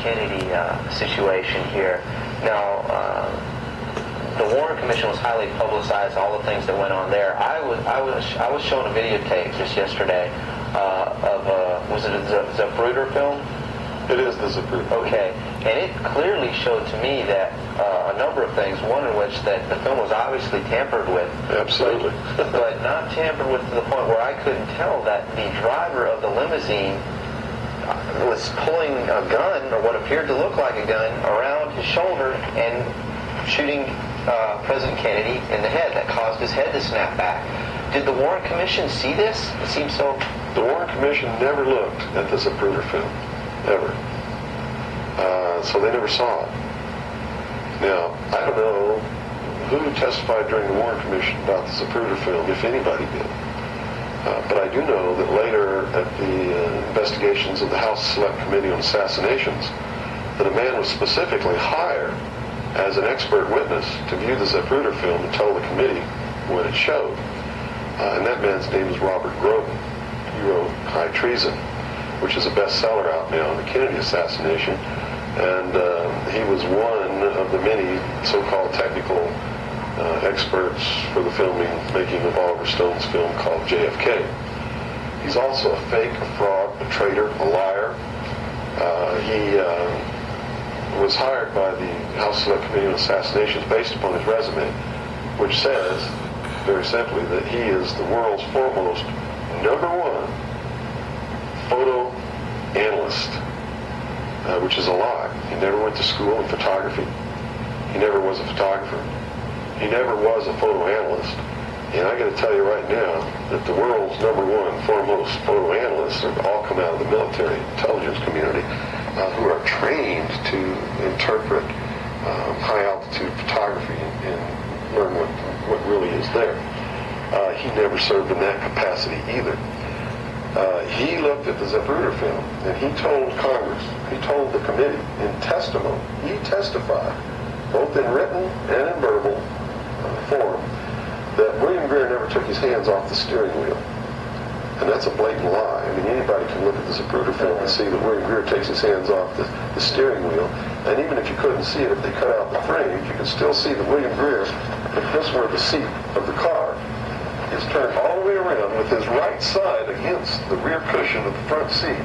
Kennedy situation here. Now, the Warren Commission was highly publicized, all the things that went on there. I was shown a videotape just yesterday of was it a Zapruder film? It is the Zapruder. Okay, and it clearly showed to me that a number of things. One in which that the film was obviously tampered with. Absolutely. but not tampered with to the point where I couldn't tell that the driver of the limousine was pulling a gun, or what appeared to look like a gun, around his shoulder and shooting President Kennedy in the head. That caused his head to snap back. Did the Warren Commission see this? It seems so. The Warren Commission never looked at the Zapruder film, ever. So they never saw it. Now, I don't know who testified during the Warren Commission about the Zapruder film, if anybody did. But I do know that later at the investigations of the House Select Committee on Assassinations, that a man was specifically hired as an expert witness to view the Zapruder film and tell the committee what it showed. And that man's name is Robert Groden. He wrote High Treason, which is a bestseller out now on the Kennedy assassination. And he was one of the many so-called technical experts for the making of Oliver Stone's film called JFK. He's also a fake, a fraud, a traitor, a liar. He was hired by the House Select Committee on Assassinations based upon his resume, which says, very simply, that he is the world's foremost #1 photo analyst, which is a lie. He never went to school in photography. He never was a photographer. He never was a photo analyst. And I got to tell you right now that the world's #1 foremost photo analysts are all come out of the military intelligence community, who are trained to interpret high-altitude photography and learn what really is there. He never served in that capacity either. He looked at the Zapruder film, and he told Congress, he told the committee in testimony, he testified, both in written and in verbal form, that William Greer never took his hands off the steering wheel. And that's a blatant lie. I mean, anybody can look at the Zapruder film and see that William Greer takes his hands off the steering wheel. And even if you couldn't see it, if they cut out the frames, you could still see that William Greer, if this were the seat of the car, is turned all the way around with his right side against the rear cushion of the front seat,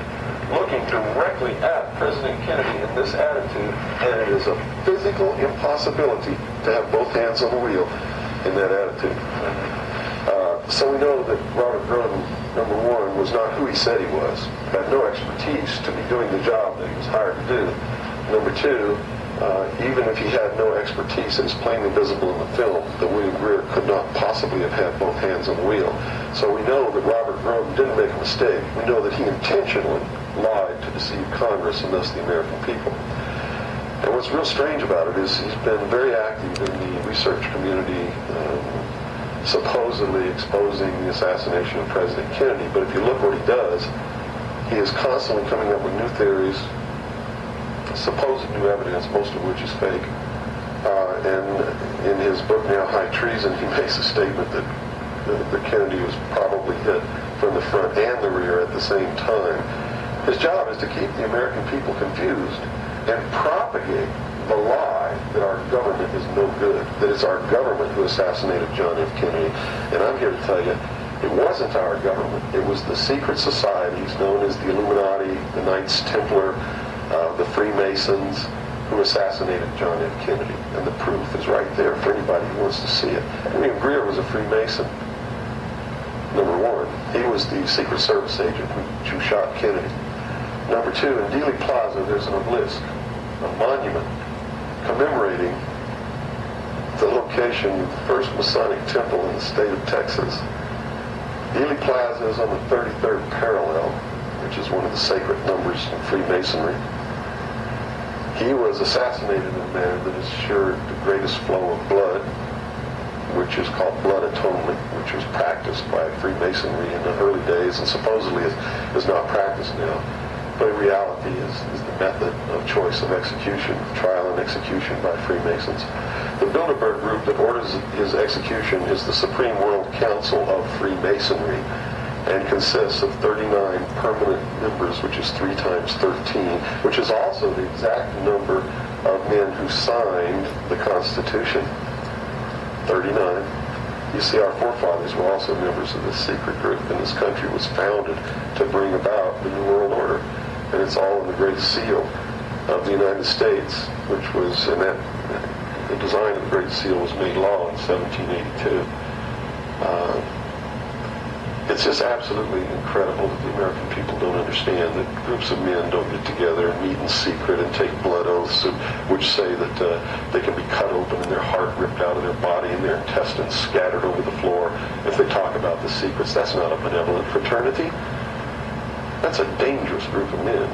looking directly at President Kennedy in this attitude. And it is a physical impossibility to have both hands on the wheel in that attitude. So we know that Robert Groden, #1, was not who he said he was, had no expertise to be doing the job that he was hired to do. #2, even if he had no expertise, it is plainly visible in the film that William Greer could not possibly have had both hands on the wheel. So we know that Robert Groden didn't make a mistake. We know that he intentionally lied to deceive Congress and thus the American people. And what's real strange about it is he's been very active in the research community, supposedly exposing the assassination of President Kennedy. But if you look what he does, he is constantly coming up with new theories, supposed new evidence, most of which is fake. And in his book now, High Treason, he makes a statement that Kennedy was probably hit from the front and the rear at the same time. His job is to keep the American people confused and propagate the lie that our government is no good, that it's our government who assassinated John F. Kennedy. And I'm here to tell you, it wasn't our government. It was the secret societies known as the Illuminati, the Knights Templar, the Freemasons, who assassinated John F. Kennedy. And the proof is right there for anybody who wants to see it. William Greer was a Freemason, #1. He was the Secret Service agent who shot Kennedy. #2, in Dealey Plaza, there's an obelisk, a monument, commemorating the location of the first Masonic temple in the state of Texas. Dealey Plaza is on the 33rd parallel, which is one of the sacred numbers in Freemasonry. He was assassinated in a manner that assured the greatest flow of blood, which is called blood atonement, which was practiced by Freemasonry in the early days and supposedly is not practiced now. But in reality is the method of choice of execution, trial and execution by Freemasons. The Bilderberg group that orders his execution is the Supreme World Council of Freemasonry. and consists of 39 permanent members, which is 3 times 13, which is also the exact number of men who signed the Constitution. 39. You see, our forefathers were also members of this secret group, and this country was founded to bring about the New World Order. And it's all in the Great Seal of the United States, which was, and that the design of the Great Seal was made law in 1782. It's just absolutely incredible that the American people don't understand that groups of men don't get together and meet in secret and take blood oaths which say that they can be cut open and their heart ripped out of their body and their intestines scattered over the floor if they talk about the secrets. That's not a benevolent fraternity. That's a dangerous group of men.